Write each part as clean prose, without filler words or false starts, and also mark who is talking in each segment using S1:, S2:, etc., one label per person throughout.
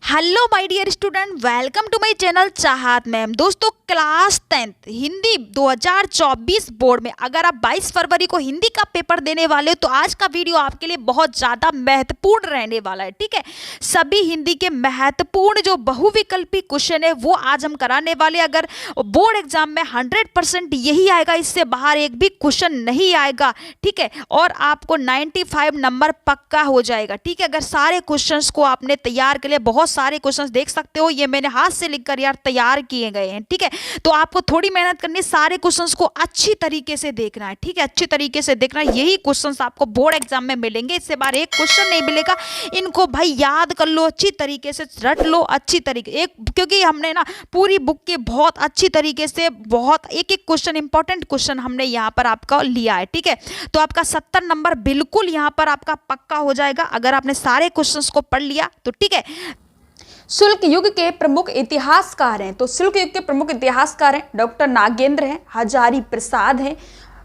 S1: Hello my dear student, welcome to my channel Chahat ma'am. दोस्तों, class 10th Hindi 2024 board में अगर आप 22 फरवरी को हिंदी का पेपर देने वाले हो तो आज का वीडियो आपके लिए बहुत ज़्यादा महत्वपूर्ण रहने वाला है। ठीक है, सभी हिंदी के महत्वपूर्ण जो बहुविकल्पी क्वेश्चन है वो आज हम कराने वाले। अगर बोर्ड एग्जाम में 100% यही आएगा, इससे बाहर एक भी क्वेश्चन नहीं आएगा। ठीक है, और आपको 95 नंबर पक्का हो जाएगा। ठीक है, अगर सारे क्वेश्चंस को आपने तैयार के लिए बहुत सारे क्वेश्चंस देख सकते हो, ये मैंने हाथ से लिखकर यार तैयार किए गए हैं। ठीक है, तो आपको थोड़ी मेहनत करनी है, सारे क्वेश्चंस को अच्छी तरीके से देखना है। ठीक है, अच्छी तरीके से देखना, यही क्वेश्चंस आपको बोर्ड एग्जाम में मिलेंगे, इससे बाहर एक क्वेश्चन नहीं मिलेगा। इनको भाई याद कर लो, अच्छी तरीके से रट लो, अच्छी तरीके एक, क्योंकि हमने ना पूरी बुक के बहुत अच्छी तरीके से बहुत एक एक क्वेश्चन, इंपॉर्टेंट क्वेश्चन हमने यहाँ पर आपका लिया है। ठीक है, तो आपका 70 नंबर बिल्कुल यहाँ पर आपका पक्का हो जाएगा अगर आपने सारे क्वेश्चंस को पढ़ लिया तो। ठीक है, शुल्क युग के प्रमुख इतिहासकार हैं, तो शुल्क युग के प्रमुख इतिहासकार हैं डॉक्टर नागेंद्र हैं, हजारी प्रसाद हैं,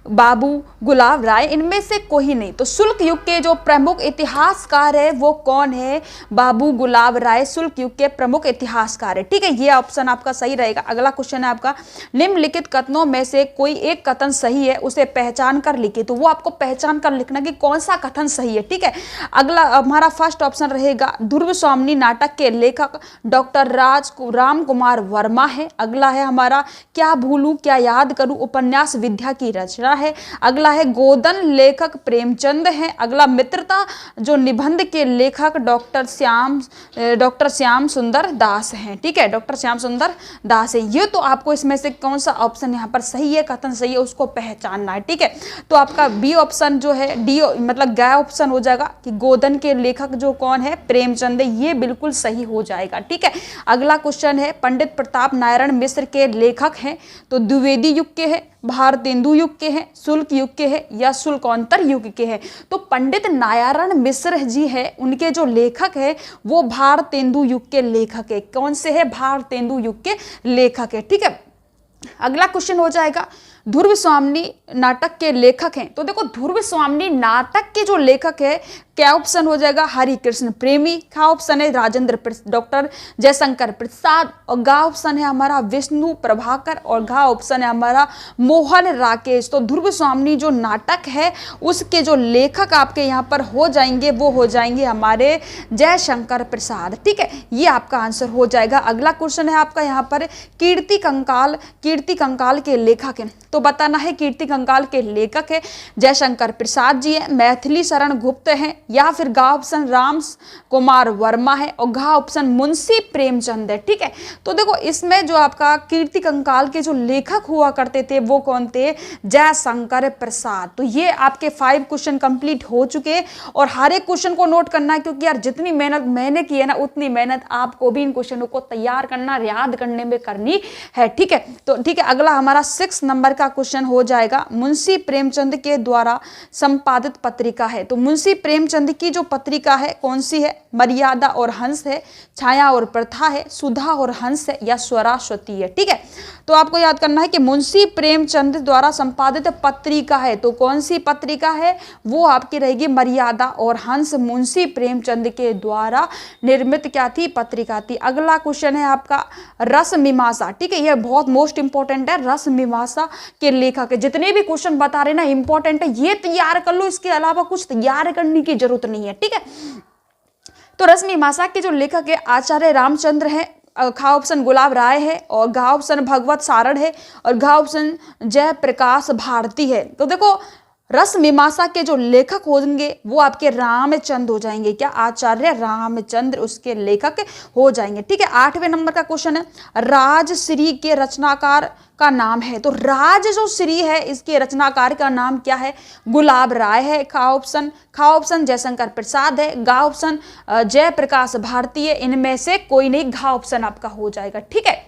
S1: बाबू गुलाब राय, इनमें से कोई नहीं। तो शुल्क युग के जो प्रमुख इतिहासकार है वो कौन है? बाबू गुलाब राय शुल्क युग के प्रमुख इतिहासकार है। ठीक है, ये ऑप्शन आपका सही रहेगा। अगला क्वेश्चन है आपका, निम्नलिखित कथनों में से कोई एक कथन सही है, उसे पहचान कर लिखिए। तो वो आपको पहचान कर लिखना कि कौन सा कथन सही है। ठीक है, अगला हमारा फर्स्ट ऑप्शन रहेगा, ध्रुव स्वामिनी नाटक के लेखक डॉक्टर राम कुमार वर्मा है। अगला है हमारा, क्या भूलूं क्या याद करूं उपन्यास विद्या की रचना है। अगला है, गोदन लेखक प्रेमचंद है। अगला, मित्रता जो निबंध के लेखक डॉक्टर श्याम सुंदर दास हैं। ठीक है, डॉक्टर श्याम सुंदर दास है। ये तो आपको इसमें से कौन सा ऑप्शन यहाँ पर सही है, कथन सही है, उसको पहचानना है। ठीक है, तो आपका बी ऑप्शन जो है, डी मतलब ग ऑप्शन हो जाएगा कि गोदन के लेखक जो कौन है, प्रेमचंद है, ये बिल्कुल सही हो जाएगा। ठीक है, अगला क्वेश्चन है, पंडित प्रताप नारायण मिश्र के लेखक हैं, तो द्विवेदी युग के हैं, भारतेंदु युग के हैं, शुल्क युग के हैं या शुल्कोत्तर युग के हैं। तो पंडित नारायण मिश्र जी है, उनके जो लेखक है वो भारतेंदु युग के लेखक है। कौन से है? भारतेंदु युग के लेखक है। ठीक है, अगला क्वेश्चन हो जाएगा, ध्रुव स्वामिनी नाटक के लेखक हैं। तो देखो, ध्रुव स्वामिनी नाटक के जो लेखक है, क्या ऑप्शन हो जाएगा? हरि कृष्ण प्रेमी। क्या ऑप्शन है? डॉक्टर जयशंकर प्रसाद। और गा ऑप्शन है हमारा विष्णु प्रभाकर। और घा ऑप्शन है हमारा मोहन राकेश। तो ध्रुव स्वामिनी जो नाटक है उसके जो लेखक आपके यहाँ पर हो जाएंगे वो हो जाएंगे हमारे जयशंकर प्रसाद। ठीक है, ये आपका आंसर हो जाएगा। अगला क्वेश्चन है आपका यहाँ पर, कीर्ति कंकाल के लेखक हैं। तो बताना है कीर्ति कंकाल के लेखक है जयशंकर प्रसाद जी है, मैथिली शरण गुप्त हैं, या फिर गा ऑप्शन राम कुमार वर्मा है, और घा ऑप्शन मुंशी प्रेमचंद है। ठीक है, तो देखो इसमें जो आपका कीर्ति कंकाल के जो लेखक हुआ करते थे वो कौन थे? जयशंकर प्रसाद। तो ये आपके 5 क्वेश्चन कंप्लीट हो चुके हैं, और हर एक क्वेश्चन को नोट करना है, क्योंकि यार जितनी मेहनत मैंने की है ना उतनी मेहनत आपको भी इन क्वेश्चनों को तैयार करना, याद करने में करनी है। ठीक है, तो ठीक है, अगला हमारा 6 नंबर का क्वेश्चन हो जाएगा, मुंशी प्रेमचंद के द्वारा संपादित पत्रिका है। तो मुंशी प्रेमचंद की जो पत्रिका है कौन सी है? मर्यादा और हंस है, छाया और प्रथा है, सुधा और हंस है, या स्वरास्वती है। ठीक है, तो आपको याद करना है कि मुंशी प्रेमचंद द्वारा संपादित पत्रिका है, तो कौन सी पत्रिका है? वो आपकी रहेगी मर्यादा और हंस, मुंशी प्रेमचंद के द्वारा निर्मित क्या थी? पत्रिका थी। अगला क्वेश्चन है आपका, रस मीमांसा। ठीक है, ये बहुत मोस्ट इंपॉर्टेंट है, रस मीमांसा के लेखक है। जितने भी क्वेश्चन बता रहे ना इंपॉर्टेंट है, ये तैयार कर लो, इसके अलावा कुछ तैयार करने की जरूरत नहीं है। ठीक है, तो रस मीमांसा के जो लेखक है आचार्य रामचंद्र है, खा ऑप्शन गुलाब राय है, और घा ऑप्शन भगवत सारण है, और घा ऑप्शन जयप्रकाश भारती है। तो देखो, रस मीमांसा के जो लेखक होंगे वो आपके रामचंद्र हो जाएंगे। क्या? आचार्य रामचंद्र उसके लेखक हो जाएंगे। ठीक है, 8वें नंबर का क्वेश्चन है, राजश्री के रचनाकार का नाम है। तो राज जो श्री है इसके रचनाकार का नाम क्या है? गुलाब राय है। खा ऑप्शन जयशंकर प्रसाद है, गा ऑप्शन जयप्रकाश भारती है, इनमें से कोई नहीं, घा ऑप्शन आपका हो जाएगा। ठीक है,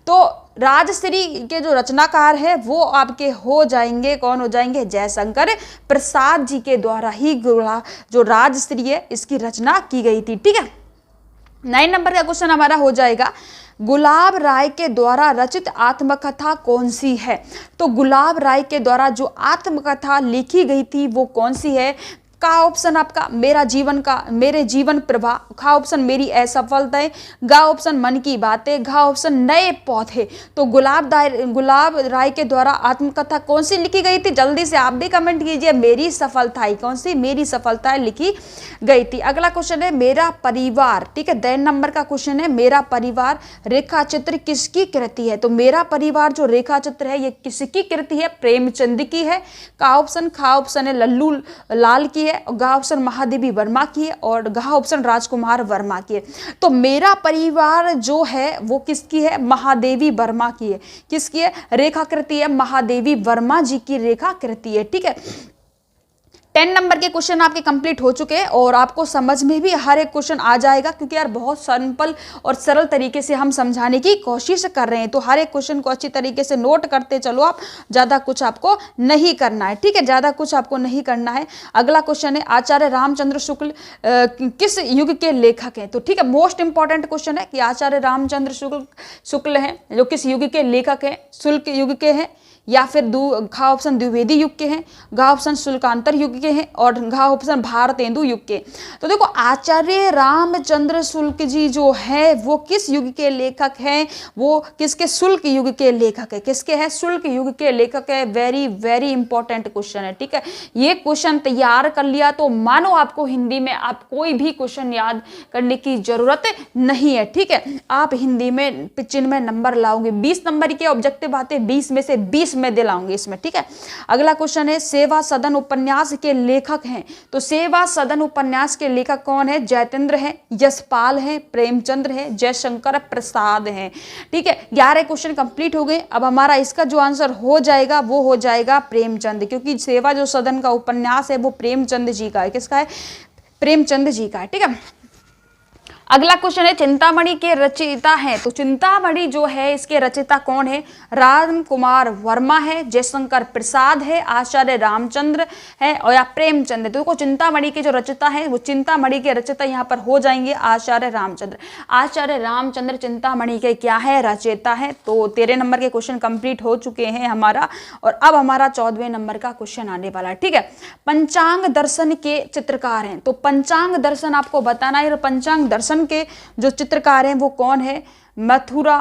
S1: तो राजश्री के जो रचनाकार है वो आपके हो जाएंगे, कौन हो जाएंगे? जयशंकर प्रसाद जी के द्वारा ही जो राजश्री है इसकी रचना की गई थी। ठीक है, 9 नंबर का क्वेश्चन हमारा हो जाएगा, गुलाब राय के द्वारा रचित आत्मकथा कौन सी है? तो गुलाब राय के द्वारा जो आत्मकथा लिखी गई थी वो कौन सी है? का ऑप्शन आपका मेरा जीवन का मेरे जीवन प्रभा, खा ऑप्शन मेरी असफलताएं, गा ऑप्शन मन की बातें, घा ऑप्शन नए पौधे। तो गुलाब राय के द्वारा आत्मकथा कौन सी लिखी गई थी? जल्दी से आप भी कमेंट कीजिए। मेरी सफलताएं, कौन सी? मेरी सफलताएं लिखी गई थी। अगला क्वेश्चन है मेरा परिवार, ठीक है, 2 नंबर का क्वेश्चन है मेरा परिवार रेखा चित्र किसकी कृति है? तो मेरा परिवार जो रेखा चित्र है ये किसकी कृति है? प्रेमचंद की है। का ऑप्शन, खा ऑप्शन है लल्लू लाल की है, गा ऑप्शन महादेवी वर्मा की है, और घा ऑप्शन राजकुमार वर्मा की है। तो मेरा परिवार जो है वो किसकी है? महादेवी वर्मा की है। किसकी है? रेखा कृति है, महादेवी वर्मा जी की रेखा कृति है, ठीक है। 10 नंबर के क्वेश्चन आपके कंप्लीट हो चुके हैं और आपको समझ में भी हर एक क्वेश्चन आ जाएगा, क्योंकि यार बहुत सिंपल और सरल तरीके से हम समझाने की कोशिश कर रहे हैं। तो हर एक क्वेश्चन को अच्छी तरीके से नोट करते चलो आप, ज़्यादा कुछ आपको नहीं करना है, ठीक है, ज़्यादा कुछ आपको नहीं करना है। अगला क्वेश्चन है आचार्य रामचंद्र शुक्ल किस युग के लेखक हैं? तो ठीक है, मोस्ट इंपॉर्टेंट क्वेश्चन है कि आचार्य रामचंद्र शुक्ल हैं जो किस युग के लेखक हैं? शुल्क युग के हैं, या फिर घा ऑप्शन द्विवेदी युग के हैं, घा ऑप्शन शुल्कांतर युग के हैं, और घा ऑप्शन भारतेंदु युग के। तो देखो आचार्य रामचंद्र शुक्ल जी जो है वो किस युग के लेखक हैं? वो किसके? शुल्क युग के लेखक है। किसके हैं? शुल्क युग के लेखक है। वेरी वेरी इंपॉर्टेंट क्वेश्चन है, ठीक है। ये क्वेश्चन तैयार कर लिया तो मानो आपको हिंदी में आप कोई भी क्वेश्चन याद करने की जरूरत नहीं है, ठीक है। आप हिंदी में चिन्ह में नंबर लाओगे। 20 नंबर के ऑब्जेक्टिव आते, 20 में से 20 में दिलाऊंगी इसमें, ठीक है। अगला क्वेश्चन है सेवा सदन उपन्यास के लेखक हैं। तो सेवा सदन उपन्यास के लेखक कौन है? जयतेंद्र है, यशपाल है, प्रेमचंद्र है, जयशंकर प्रसाद है, ठीक है। 11 क्वेश्चन कंप्लीट हो गए। अब हमारा इसका जो आंसर हो जाएगा वो हो जाएगा प्रेमचंद, क्योंकि सेवा जो सदन का उपन्यास है वो प्रेमचंद जी का है। किसका है? प्रेमचंद जी का है, ठीक है। अगला क्वेश्चन है चिंतामणि के रचयिता हैं। तो चिंतामणि जो है इसके रचयिता कौन है? राम कुमार वर्मा है, जयशंकर प्रसाद है, आचार्य रामचंद्र है, और या प्रेमचंद है। तो देखो चिंतामणि के जो रचयिता है वो चिंतामणि के रचयिता यहाँ पर हो जाएंगे आचार्य रामचंद्र। आचार्य रामचंद्र चिंतामणि के क्या है? रचयिता है। तो 13 नंबर के क्वेश्चन कंप्लीट हो चुके हैं हमारा, और अब हमारा 14वें नंबर का क्वेश्चन आने वाला है, ठीक है। पंचांग दर्शन के चित्रकार हैं। तो पंचांग दर्शन आपको बताना है, पंचांग दर्शन के जो चित्रकार हैं वो कौन है? मथुरा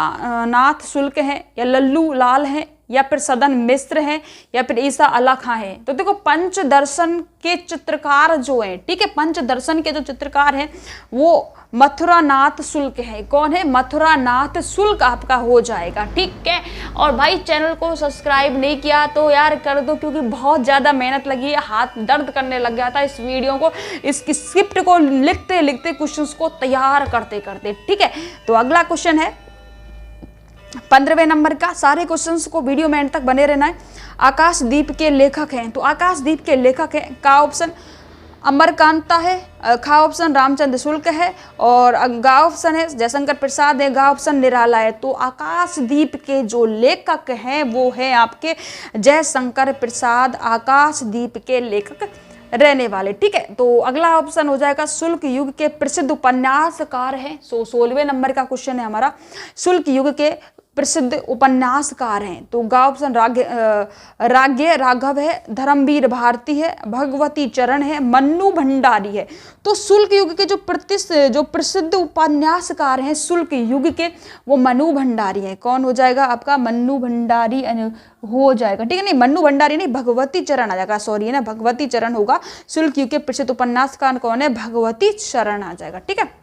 S1: नाथ शुक्ल है, या लल्लू लाल है, या फिर सदन मिश्र है, या फिर ईसा अला खां है। तो देखो पंचदर्शन के चित्रकार जो है, ठीक है, पंचदर्शन के जो चित्रकार हैं वो मथुरा नाथ शुक्ल है। कौन है? मथुरा नाथ शुक्ल आपका हो जाएगा, ठीक है। और भाई चैनल को सब्सक्राइब नहीं किया तो यार कर दो, क्योंकि बहुत ज़्यादा मेहनत लगी है, हाथ दर्द करने लग गया था इस वीडियो को, इसकी स्क्रिप्ट को लिखते लिखते क्वेश्चंस को तैयार करते करते, ठीक है। तो अगला क्वेश्चन है 15वें नंबर का। सारे क्वेश्चंस को वीडियो में एंड तक बने रहना है। आकाशदीप के लेखक हैं। तो आकाशदीप के लेखक हैं, का ऑप्शन अमरकांता है, खा ऑप्शन रामचंद्र शुक्ल है, और गा ऑप्शन है जयशंकर प्रसाद है, गा ऑप्शन निराला है। तो आकाशदीप के जो लेखक हैं वो है आपके जयशंकर प्रसाद, आकाशदीप के लेखक रहने वाले, ठीक है। तो अगला ऑप्शन हो जाएगा शुल्क युग के प्रसिद्ध उपन्यासकार हैं। 16वें नंबर का क्वेश्चन है हमारा, शुल्क युग के प्रसिद्ध उपन्यासकार हैं। तो गा ऑप्शन राज्ञ राघव है, धर्मवीर भारती है, भगवती चरण है, मन्नू भंडारी है। तो शुल्क युग के जो प्रसिद्ध उपन्यासकार हैं शुल्क युग के, वो मन्नू भंडारी हैं। कौन हो जाएगा आपका? मन्नू भंडारी हो जाएगा, ठीक है। नहीं, मन्नू भंडारी नहीं, भगवती चरण आ जाएगा, सॉरी है ना, भगवती चरण होगा। शुल्क युग के प्रसिद्ध उपन्यासकार कौन है? भगवती चरण आ जाएगा, ठीक है।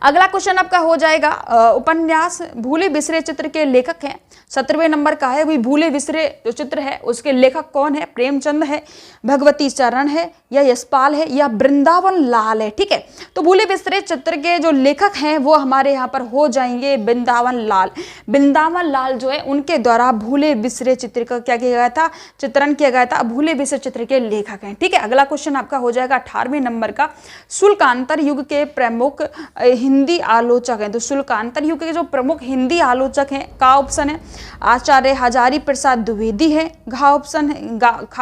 S1: अगला क्वेश्चन आपका हो जाएगा उपन्यास भूले बिसरे चित्र के लेखक हैं। 17वें नंबर का है, वही भूले बिसरे जो चित्र है उसके लेखक कौन है? प्रेमचंद है, भगवती चरण है, या यशपाल है, या वृंदावन लाल है, ठीक है। तो भूले बिसरे चित्र के जो लेखक हैं वो हमारे यहाँ पर हो जाएंगे वृंदावन लाल। वृंदावन लाल जो है उनके द्वारा भूले बिसरे चित्र का क्या किया गया था? चित्रण किया गया था। भूले बिसरे चित्र के लेखक हैं, ठीक है। अगला क्वेश्चन आपका हो जाएगा 18वें नंबर का, शुल्कांतर युग के प्रमुख हिंदी आलोचक हैं। तो शुल्कांतर युग के जो प्रमुख हिंदी आलोचक हैं, का ऑप्शन है आचार्य हजारी प्रसाद द्विवेदी है, खा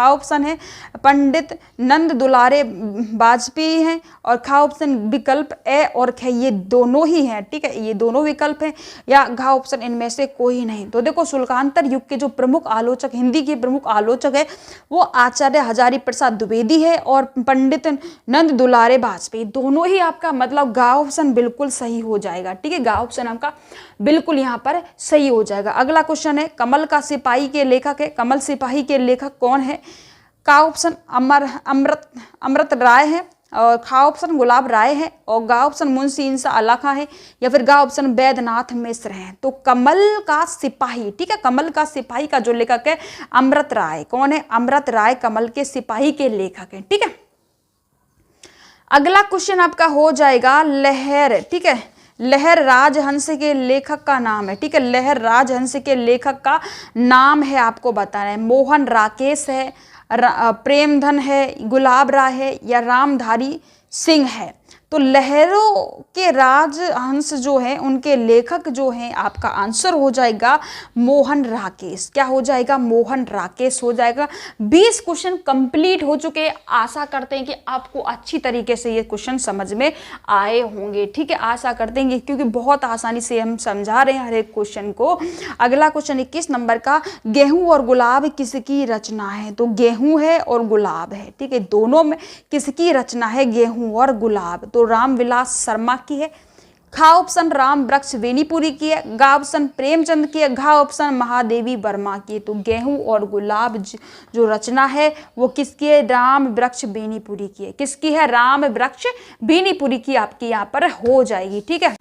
S1: ऑप्शन है पंडित नंद दुलारे वाजपेयी हैं, और खा ऑप्शन विकल्प ए और ख ये दोनों ही हैं। ठीक है, ये दोनों विकल्प हैं, या घा ऑप्शन इनमें से कोई नहीं। तो देखो शुल्कांतर युग के जो प्रमुख आलोचक, हिंदी के प्रमुख आलोचक है वो आचार्य हजारी प्रसाद द्विवेदी है और पंडित नंद दुलारे वाजपेयी, दोनों ही आपका मतलब घा ऑप्शन बिल्कुल सही हो जाएगा। ठीक है, घा ऑप्शन आपका बिल्कुल यहाँ पर सही हो जाएगा। अगला क्वेश्चन है कमल का सिपाही के लेखक है, कमल सिपाही के लेखक कौन है? का ऑप्शन अमृत राय है, और खा ऑप्शन गुलाब राय है, और गा ऑप्शन मुंशी इंसा अल्लाह खां है, या फिर गा ऑप्शन वैद्यनाथ मिश्र है। तो कमल का सिपाही, ठीक है, कमल का सिपाही का जो लेखक है अमृत राय। कौन है? अमृत राय कमल के सिपाही के लेखक है। ठीक है, अगला क्वेश्चन आपका हो जाएगा लहर। ठीक है, लहर राजहंस के लेखक का नाम है। ठीक है, लहर राजहंस के लेखक का नाम है आपको बताना है। मोहन राकेश है, प्रेमधन है, गुलाब राय है, या रामधारी सिंह है। तो लहरों के राजहंस जो है उनके लेखक जो हैं आपका आंसर हो जाएगा मोहन राकेश। क्या हो जाएगा? मोहन राकेश हो जाएगा। 20 क्वेश्चन कंप्लीट हो चुके हैं। आशा करते हैं कि आपको अच्छी तरीके से ये क्वेश्चन समझ में आए होंगे। ठीक है, आशा करते हैं क्योंकि बहुत आसानी से हम समझा रहे हैं हर एक क्वेश्चन को। अगला क्वेश्चन 21 नंबर का, गेहूं और गुलाब किसकी रचना है? तो गेहूं है और गुलाब है। ठीक है, दोनों में किसकी रचना है? गेहूं और गुलाब। तो रामविलास शर्मा की है। खा ऑप्शन राम वृक्ष बेनीपुरी की है, गा ऑप्शन प्रेमचंद की है, घा ऑप्शन महादेवी वर्मा की है। तो गेहूं और गुलाब जो रचना है वो किसकी है? राम वृक्ष बेनीपुरी की है। किसकी है? राम वृक्ष बेनीपुरी की आपकी यहाँ पर हो जाएगी। ठीक है,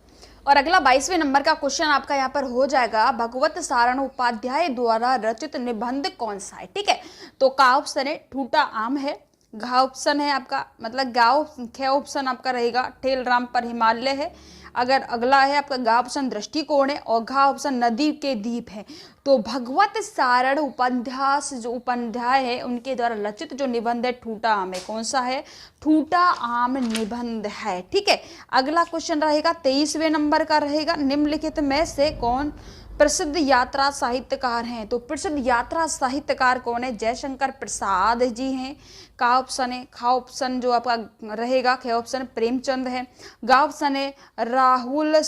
S1: और अगला 22वें नंबर का क्वेश्चन आपका यहाँ पर हो जाएगा, भगवत सारण उपाध्याय द्वारा रचित निबंध कौन सा है? ठीक है, तो का ऑप्शन है ठूटा आम है, घा ऑप्शन है आपका मतलब गाँव, ख ऑप्शन आपका रहेगा ठेल राम पर हिमालय है, अगर अगला है आपका गा ऑप्शन दृष्टिकोण है, और घा ऑप्शन नदी के द्वीप है। तो भगवत सारण उपाध्याय है उनके द्वारा रचित जो निबंध है ठूटा आम है। कौन सा है? ठूटा आम निबंध है। ठीक है, अगला क्वेश्चन रहेगा 23वें नंबर का रहेगा, निम्नलिखित में से कौन प्रसिद्ध यात्रा साहित्यकार हैं? तो प्रसिद्ध यात्रा साहित्यकार कौन है? जयशंकर प्रसाद जी हैं। का ऑप्शन है, खा ऑप्शन जो आपका रहेगा ख ऑप्शन प्रेमचंद है, गा ऑप्शन है राहुल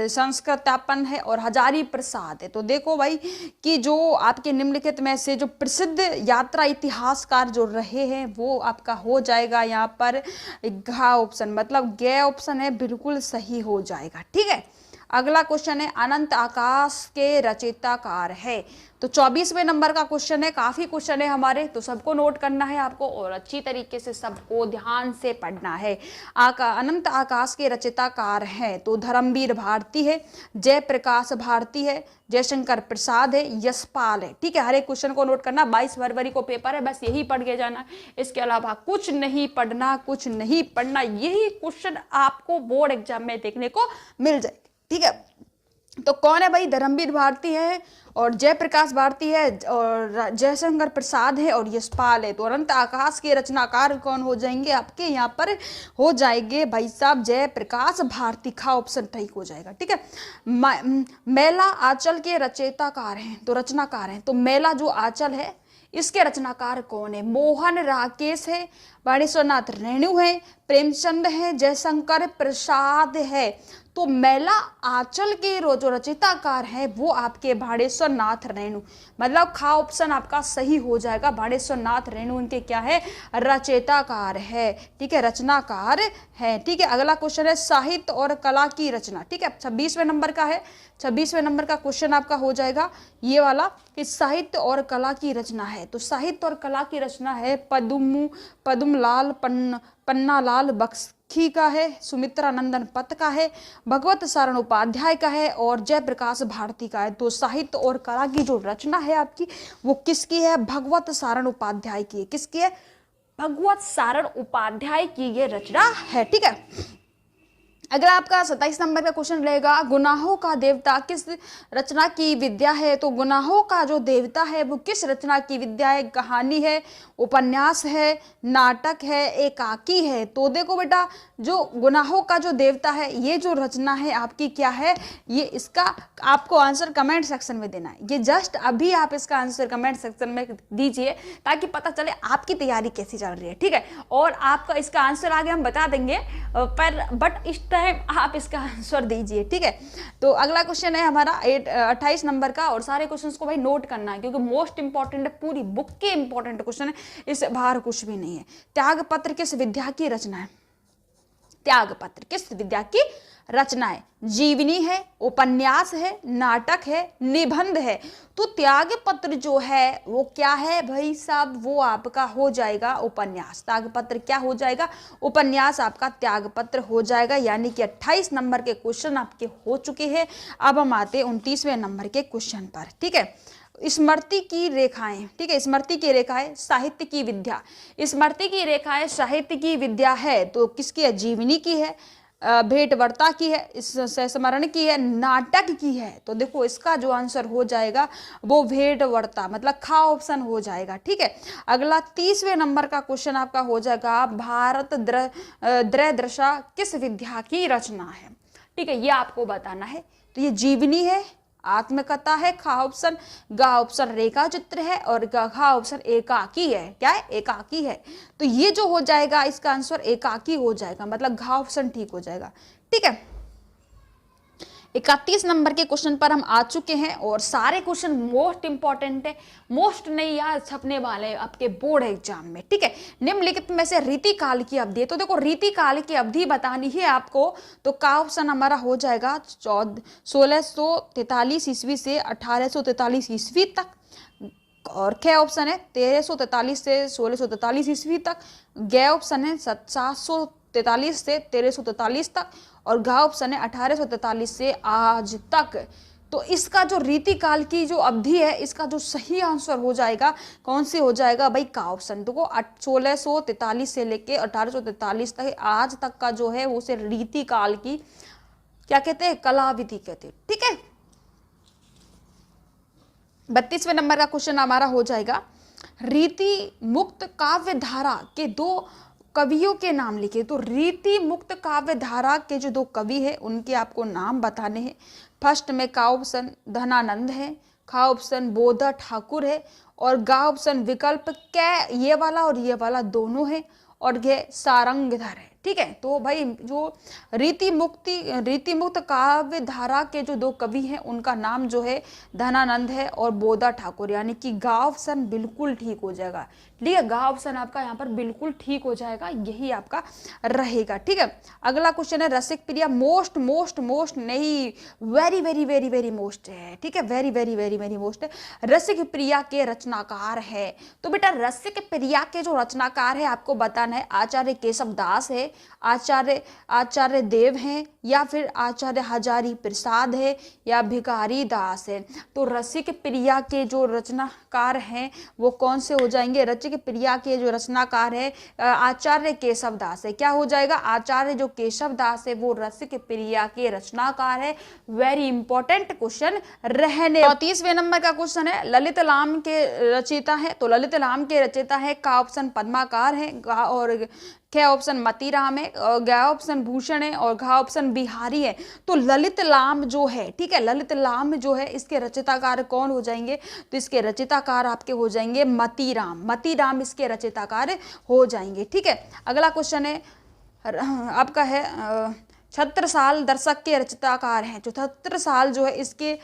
S1: संस्कृतापन है, और हजारी प्रसाद है। तो देखो भाई कि जो आपके निम्नलिखित में से जो प्रसिद्ध यात्रा इतिहासकार जो रहे हैं वो आपका हो जाएगा यहाँ पर घा ऑप्शन मतलब गे ऑप्शन है बिल्कुल सही हो जाएगा। ठीक है, अगला क्वेश्चन है अनंत आकाश के रचयिताकार है। तो 24वें नंबर का क्वेश्चन है, काफी क्वेश्चन है हमारे, तो सबको नोट करना है आपको और अच्छी तरीके से सबको ध्यान से पढ़ना है। अनंत आकाश के रचयिताकार हैं तो धर्मवीर भारती है, जयप्रकाश भारती है, जयशंकर प्रसाद है, यशपाल है। ठीक है, हर एक क्वेश्चन को नोट करना। 22 फरवरी को पेपर है, बस यही पढ़ के जाना, इसके अलावा कुछ नहीं पढ़ना, कुछ नहीं पढ़ना। यही क्वेश्चन आपको बोर्ड एग्जाम में देखने को मिल जाएगा। ठीक है, तो कौन है भाई? धर्मवीर भारती है, और जयप्रकाश भारती है, और जयशंकर प्रसाद है, और यशपाल है। तो अनंत आकाश के रचनाकार कौन हो जाएंगे आपके यहाँ पर? हो जाएंगे भाई साहब जयप्रकाश भारती। खा ऑप्शन ठीक हो जाएगा। ठीक है, मेला आंचल के रचयिताकार हैं तो रचनाकार हैं। तो मेला जो आंचल है इसके रचनाकार कौन है? मोहन राकेश है, बाणेश्वरनाथ रेणु है, प्रेमचंद है, जयशंकर प्रसाद है। तो मेला आंचल के जो रचयिताकार है वो आपके बाणेश्वर नाथ रेणु, मतलब खा ऑप्शन आपका सही हो जाएगा। बाणेश्वर नाथ रेणु उनके क्या है? रचयिताकार है। ठीक है, रचनाकार है। ठीक है, अगला क्वेश्चन है साहित्य और कला की रचना। ठीक है, 26वें नंबर का है। 26वें नंबर का क्वेश्चन आपका हो जाएगा ये वाला कि साहित्य और कला की रचना है। तो साहित्य और कला की रचना है पद्मलाल पन्नालाल बख्शी का है, सुमित्रा नंदन पत का है, भगवत सारण उपाध्याय का है, और जयप्रकाश भारती का है। तो साहित्य और कला की जो रचना है आपकी वो किसकी है? भगवत सारण उपाध्याय की है। किसकी है? भगवत सारण उपाध्याय की ये रचना है। ठीक है,
S2: अगर आपका 27 नंबर का क्वेश्चन रहेगा, गुनाहों का देवता किस रचना की विद्या है। तो गुनाहों का जो देवता है वो किस रचना की विद्या है। कहानी है, उपन्यास है, नाटक है, एकाकी है। तो देखो बेटा, जो गुनाहों का जो देवता है ये जो रचना है आपकी क्या है, ये इसका आपको आंसर कमेंट सेक्शन में देना है। ये जस्ट अभी आप इसका आंसर कमेंट सेक्शन में दीजिए ताकि पता चले आपकी तैयारी कैसी चल रही है, ठीक है। और आपका इसका आंसर आगे हम बता देंगे, बट इस टाइम आप इसका आंसर दीजिए, ठीक है। तो अगला क्वेश्चन है हमारा 28 नंबर का, और सारे क्वेश्चंस को भाई नोट करना है क्योंकि मोस्ट इंपॉर्टेंट है, पूरी बुक के इंपॉर्टेंट क्वेश्चन है, इससे बाहर कुछ भी नहीं है। त्यागपत्र किस विद्या की रचना है। त्यागपत्र किस विद्या की रचना है। जीवनी है, उपन्यास है, नाटक है, निबंध है। तो त्यागपत्र जो है वो क्या है भाई साहब, वो आपका हो जाएगा उपन्यास। त्यागपत्र क्या हो जाएगा, उपन्यास आपका त्यागपत्र हो जाएगा। यानी कि 28 नंबर के क्वेश्चन आपके हो चुके हैं। अब हम आते हैं 29वें नंबर के क्वेश्चन पर, ठीक है। स्मृति की रेखाएं, ठीक है, स्मृति की रेखाएं साहित्य की विद्या। स्मृति की रेखाएं साहित्य की विद्या है तो किसकी है, जीवनी की है, भेंटवार्ता की है, स्मरण की है, नाटक की है। तो देखो इसका जो आंसर हो जाएगा वो भेंटवार्ता, मतलब खा ऑप्शन हो जाएगा, ठीक है। अगला 30वें नंबर का क्वेश्चन आपका हो जाएगा, भारत दृदशा किस विद्या की रचना है, ठीक है, ये आपको बताना है। तो ये जीवनी है, आत्मकथा है, खा ऑप्शन, गा ऑप्शन रेखा चित्र है, और घा ऑप्शन एकाकी है। क्या है, एकाकी है। तो ये जो हो जाएगा इसका आंसर एकाकी हो जाएगा, मतलब घा ऑप्शन ठीक हो जाएगा, ठीक है। 31 नंबर के क्वेश्चन पर हम आ चुके हैं, और सारे क्वेश्चन मोस्ट इंपॉर्टेंट है, मोस्ट नहीं यार छपने वाले हैं आपके बोर्ड एग्जाम में, ठीक है। निम्नलिखित में से रीतिकाल की अवधि, तो देखो रीतिकाल की अवधि बतानी है आपको। तो का ऑप्शन हमारा हो जाएगा 1643 ईस्वी से 1843 ईस्वी तक, और ख ऑप्शन है 1343 से 1643 ईस्वी तक, ग ऑप्शन है 743 से 1343 तक, और घ ऑप्शन है 1843 से आज तक। तो इसका जो रीतिकाल की जो अवधि है इसका जो सही आंसर हो जाएगा कौन से हो जाएगा भाई, का ऑप्शन। देखो 1643 से लेके 1843 तक आज तक का जो है वो उसे रीतिकाल की क्या कहते हैं, कलाविधि कहते हैं, ठीक है। 32वें नंबर का क्वेश्चन हमारा हो जाएगा, रीति मुक्त काव्य धारा के दो कवियों के नाम लिखे। तो रीति मुक्त काव्य धारा के जो दो कवि है उनके आपको नाम बताने हैं। फर्स्ट में का ऑप्शन धनानंद है, खा ऑप्शन बोधा ठाकुर है, और गा ऑप्शन विकल्प कै ये वाला और ये वाला दोनों है, और ये सारंगधर है, ठीक है। तो भाई जो रीति मुक्त काव्य धारा के जो दो कवि हैं उनका नाम जो है धनानंद है और बोधा ठाकुर, यानी कि गा ऑप्शन बिल्कुल ठीक हो जाएगा, ठीक है। गा ऑप्शन आपका यहाँ पर बिल्कुल ठीक हो जाएगा, यही आपका रहेगा, ठीक है। अगला क्वेश्चन है रसिक प्रिया, मोस्ट मोस्ट मोस्ट नहीं, very very very very most है, ठीक है, very very very very most है। रसिक प्रिया के रचनाकार है। तो बेटा रसिक प्रिया के जो रचनाकार है आपको बताना है, आचार्य केशव दास है, आचार्य देव हैं, या फिर आचार्य हजारी प्रसाद है, या भिखारी दास है। तो रसिक प्रिया के जो रचनाकार हैं वो कौन से हो जाएंगे, रसिक प्रिया के जो रचनाकार है आचार्य केशव दास है। क्या हो जाएगा, आचार्य जो केशव दास है वो रसिक प्रिया के रचनाकार है। वेरी इंपॉर्टेंट क्वेश्चन रहने। 34वें नंबर का क्वेश्चन है, ललित लाम के रचयिता है। तो ललित लाम के रचयिता है, का ऑप्शन पद्माकार है, और ख ऑप्शन मतीराम है, और ग ऑप्शन भूषण है, और घा ऑप्शन बिहारी है। तो ललित लाम जो है, ठीक है, ललित लाम जो है इसके रचयिताकार कौन हो जाएंगे, तो इसके रचयिताकार आपके हो जाएंगे मतीराम इसके रचयिताकार हो जाएंगे, ठीक है। अगला क्वेश्चन है आपका है छत्रसाल दशक के रचयिताकार हैं। जो छत्रसाल जो है इसके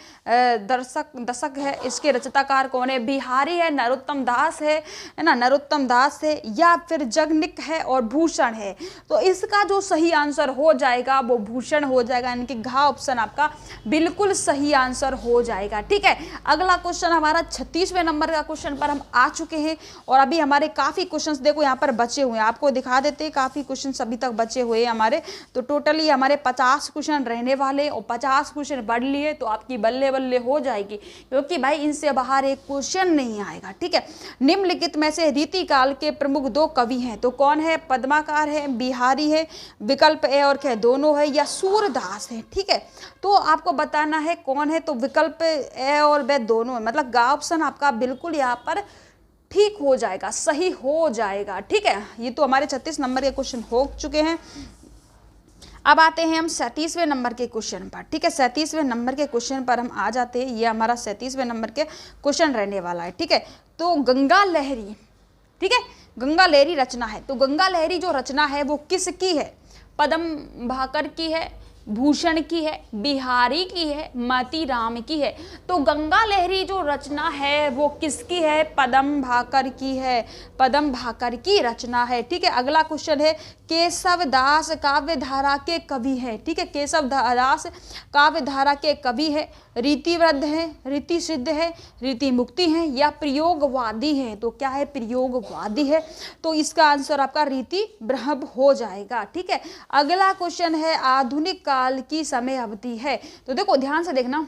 S2: दशक है, इसके रचयिताकार कौन है, बिहारी है, नरोत्तम दास है ना, नरोत्तम दास है, या फिर जगनिक है और भूषण है। तो इसका जो सही आंसर हो जाएगा वो भूषण हो जाएगा, यानी कि घा ऑप्शन आपका बिल्कुल सही आंसर हो जाएगा, ठीक है। अगला क्वेश्चन हमारा 36वें नंबर का क्वेश्चन पर हम आ चुके हैं, और अभी हमारे काफ़ी क्वेश्चन देखो यहाँ पर बचे हुए हैं, आपको दिखा देते हैं, काफ़ी क्वेश्चन अभी तक बचे हुए हैं हमारे। तो टोटली हमारे 50 क्वेश्चन रहने वाले और 50 क्वेश्चन पढ़ लिए तो आपकी बल्ले बल्ले हो जाएगी, क्योंकि भाई इनसे बाहर एक क्वेश्चन नहीं आएगा। ठीक है, निम्नलिखित में से रीति काल के प्रमुख 2 कवि हैं, तो कौन है? पद्माकर है, बिहारी है, विकल्प ए और क्या दोनों है, या सूरदास है। ठीक है, तो आपको बताना है कौन है, तो विकल्प ए और बे दोनों है, मतलब गा ऑप्शन आपका बिल्कुल यहाँ पर ठीक हो जाएगा, सही हो जाएगा। ठीक है, ये तो हमारे 36 नंबर के क्वेश्चन हो चुके हैं। अब आते हैं हम 37वें नंबर के क्वेश्चन पर। ठीक है, 37वें नंबर के क्वेश्चन पर हम आ जाते हैं। ये हमारा 37वें नंबर के क्वेश्चन रहने वाला है। ठीक है, तो गंगा लहरी, ठीक है, गंगा लहरी रचना है, तो गंगा लहरी जो रचना है वो किसकी है? पदम भाकर की है, भूषण की है, बिहारी की है, मोतीराम की है। तो गंगा लहरी जो रचना है वो किसकी है? पदम भाकर की है, पदम भाकर की रचना है। ठीक है, अगला क्वेश्चन है केशव दास काव्य धारा के कवि है। ठीक है, केशव दास काव्य धारा के कवि है, रीतिवृद्ध है, रीति सिद्ध है, रीति मुक्ति है, या प्रयोगवादी है? तो क्या है? प्रयोगवादी है। तो इसका आंसर आपका रीति ब्रह्म हो जाएगा। ठीक है, अगला क्वेश्चन है आधुनिक काल की समय अवधि है। तो देखो ध्यान से देखना,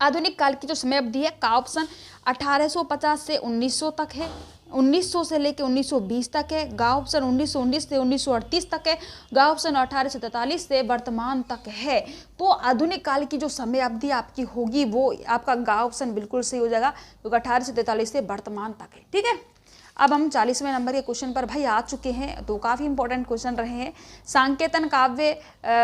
S2: आधुनिक काल की जो समय अवधि है का ऑप्शन 1850 से 1900 तक है, 1900 से लेके 1920 तक है, गा ऑप्शन 1919 से 1938 तक है, गा ऑप्शन 1843 से वर्तमान तक है। तो आधुनिक काल की जो समय अवधि आपकी होगी वो आपका गा ऑप्शन बिल्कुल सही हो जाएगा, क्योंकि 1843 से वर्तमान तक है। ठीक है, अब हम 40वें नंबर के क्वेश्चन पर भाई आ चुके हैं, तो काफ़ी इंपॉर्टेंट क्वेश्चन रहे हैं। सांकेतन काव्य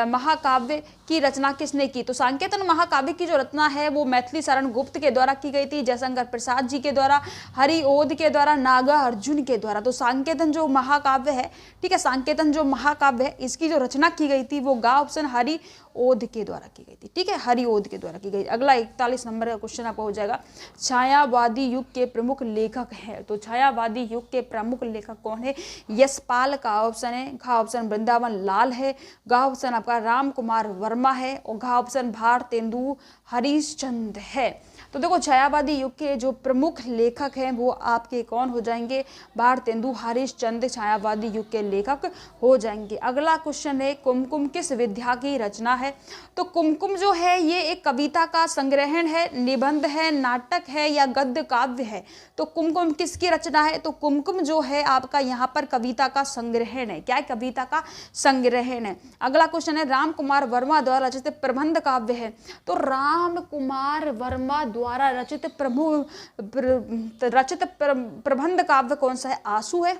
S2: महाकाव्य की रचना किसने की? तो सांकेतन महाकाव्य की जो रचना है वो मैथिली शरण गुप्त के द्वारा की गई थी, जयशंकर प्रसाद जी के द्वारा, हरिओद के द्वारा, नागा अर्जुन के द्वारा। तो सांकेतन जो महाकाव्य है, ठीक है, सांकेतन जो महाकाव्य है इसकी जो रचना की गई थी वो गा ऑप्शन हरिओद के द्वारा की गई थी। ठीक है, हरिओद के द्वारा की गई। अगला 41 नंबर का क्वेश्चन आपका हो जाएगा छायावादी युग के प्रमुख लेखक है। तो छायावादी युग के प्रमुख लेखक कौन है? यशपाल का ऑप्शन है, घा ऑप्शन वृंदावन लाल है, गा ऑप्शन आपका राम कुमार वर्मा है, और घा ऑप्शन भारतेंदु हरिश्चंद्र है। तो देखो छायावादी युग के जो प्रमुख लेखक हैं वो आपके कौन हो जाएंगे? भारतेंदु हरिश्चंद्र छायावादी युग के लेखक हो जाएंगे। अगला क्वेश्चन है कुमकुम किस विधा की रचना है? तो कुमकुम जो है ये एक कविता का संग्रहण है, निबंध है, नाटक है, या गद्य काव्य है? तो कुमकुम किसकी रचना है? तो कुमकुम जो है आपका यहाँ पर कविता का संग्रहण है। क्या है? कविता का संग्रहण है। अगला क्वेश्चन है राम कुमार वर्मा द्वारा रचित प्रबंध काव्य है। तो राम कुमार वर्मा द्वारा रचित प्रबंध काव्य कौन सा है? आंसू है,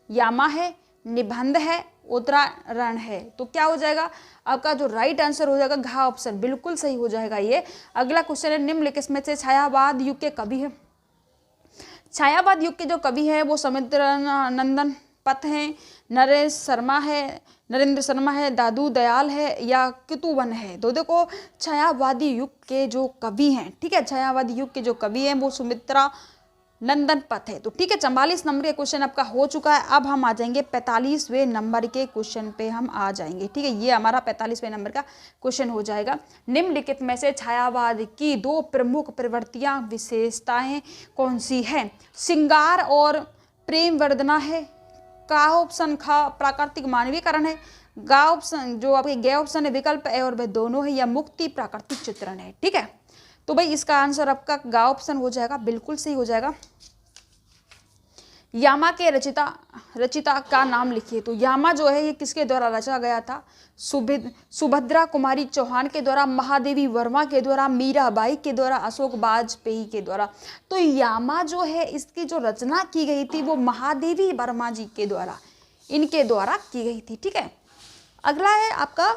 S2: यामा है, निबंध है, उत्तरायण है। तो क्या हो जाएगा आपका? जो राइट आंसर हो जाएगा घा ऑप्शन बिल्कुल सही हो जाएगा ये। अगला क्वेश्चन है निम्नलिखित में से छायावाद युग के कवि है। छायावाद युग के जो कवि है वो समुद्रानंदन पथ हैं, नरेंद्र शर्मा है, दादू दयाल है, या कितुवन है? तो देखो छायावादी युग के जो कवि हैं, ठीक है, छायावादी युग के जो कवि हैं वो सुमित्रा नंदन पथ है। तो ठीक है, 44 नंबर के क्वेश्चन आपका हो चुका है। अब हम आ जाएंगे 45वें नंबर के क्वेश्चन पे हम आ जाएंगे। ठीक है, ये हमारा 45वें नंबर का क्वेश्चन हो जाएगा। निम्नलिखित में से छायावाद की 2 प्रमुख प्रवृत्तियां विशेषताएं कौन सी हैं? श्रृंगार और प्रेम वर्धना है, का ऑप्शन खा प्राकृतिक मानवीकरण है, गा ऑप्शन जो आपके गे ऑप्शन है विकल्प ए और वह दोनों है, या मुक्ति प्राकृतिक चित्रण है। ठीक है, तो भाई इसका आंसर आपका गा ऑप्शन हो जाएगा, बिल्कुल सही हो जाएगा। यामा के रचिता का नाम लिखिए। तो यामा जो है ये किसके द्वारा रचा गया था? सुभद्रा कुमारी चौहान के द्वारा, महादेवी वर्मा के द्वारा, मीराबाई के द्वारा, अशोक बाजपेयी के द्वारा। तो यामा जो है इसकी जो रचना की गई थी वो महादेवी वर्मा जी के द्वारा, इनके द्वारा की गई थी। ठीक है, अगला है आपका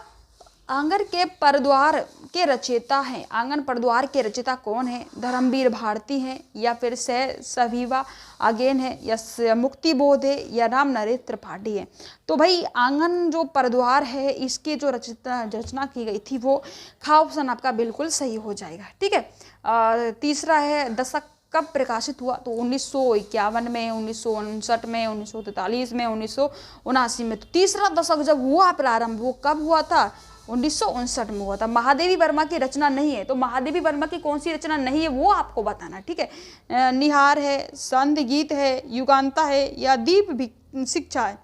S2: आंगन के परद्वार के रचयिता हैं। आंगन परद्वार के रचयिता कौन है? धर्मवीर भारती हैं, या फिर सविवा आगेन है, या मुक्ति बोध है, या राम नरेश त्रिपाठी है? तो भाई आंगन जो परद्वार है इसकी जो रचना की गई थी वो खा ऑप्शन आपका बिल्कुल सही हो जाएगा। ठीक है, तीसरा है दशक कब प्रकाशित हुआ? तो 1951 में, 1959 में, 1943 में, 1979 में। तो तीसरा दशक जब हुआ प्रारंभ वो कब हुआ था? 1959 में हुआ था। महादेवी वर्मा की रचना नहीं है, तो महादेवी वर्मा की कौन सी रचना नहीं है वो आपको बताना। ठीक है, निहार है, संध गीत है, युगांता है, या दीप शिक्षा है?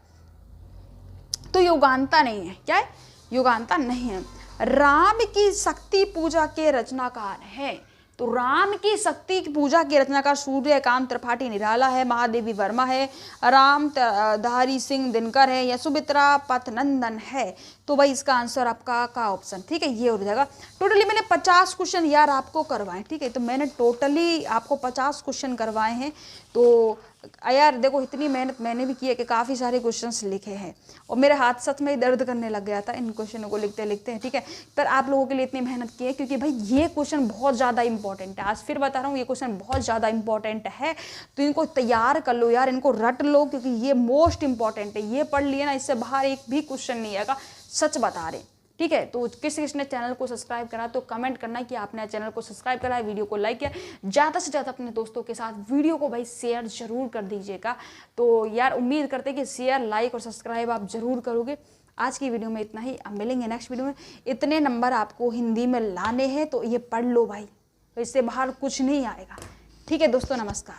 S2: तो युगांता नहीं है। क्या है? युगांता नहीं है। राम की शक्ति पूजा के रचनाकार हैं, तो राम की शक्ति की पूजा के रचनाकार सूर्यकांत त्रिपाठी निराला है, महादेवी वर्मा है, राम धारी सिंह दिनकर है, या सुमित्रा पथनंदन है। तो भाई इसका आंसर आपका का ऑप्शन, ठीक है, ये हो जाएगा। टोटली मैंने 50 क्वेश्चन यार आपको करवाए, ठीक है, तो मैंने टोटली आपको 50 क्वेश्चन करवाए हैं। तो यार देखो इतनी मेहनत मैंने भी की है कि काफ़ी सारे क्वेश्चंस लिखे हैं, और मेरे हाथ सच में ही दर्द करने लग गया था इन क्वेश्चनों को लिखते लिखते, ठीक है। पर आप लोगों के लिए इतनी मेहनत की है क्योंकि भाई ये क्वेश्चन बहुत ज़्यादा इंपॉर्टेंट है। आज फिर बता रहा हूँ, ये क्वेश्चन बहुत ज़्यादा इंपॉर्टेंट है, तो इनको तैयार कर लो यार, इनको रट लो, क्योंकि ये मोस्ट इंपॉर्टेंट है। ये पढ़ लिए ना, इससे बाहर एक भी क्वेश्चन नहीं आएगा, सच बता रहे, ठीक है। तो किसने चैनल को सब्सक्राइब करा तो कमेंट करना कि आपने चैनल को सब्सक्राइब करा है, वीडियो को लाइक किया, ज़्यादा से ज़्यादा अपने दोस्तों के साथ वीडियो को भाई शेयर जरूर कर दीजिएगा। तो यार उम्मीद करते हैं कि शेयर, लाइक और सब्सक्राइब आप जरूर करोगे। आज की वीडियो में इतना ही, अब मिलेंगे नेक्स्ट वीडियो में। इतने नंबर आपको हिंदी में लाने हैं, तो ये पढ़ लो भाई, तो इससे बाहर कुछ नहीं आएगा, ठीक है दोस्तों, नमस्कार।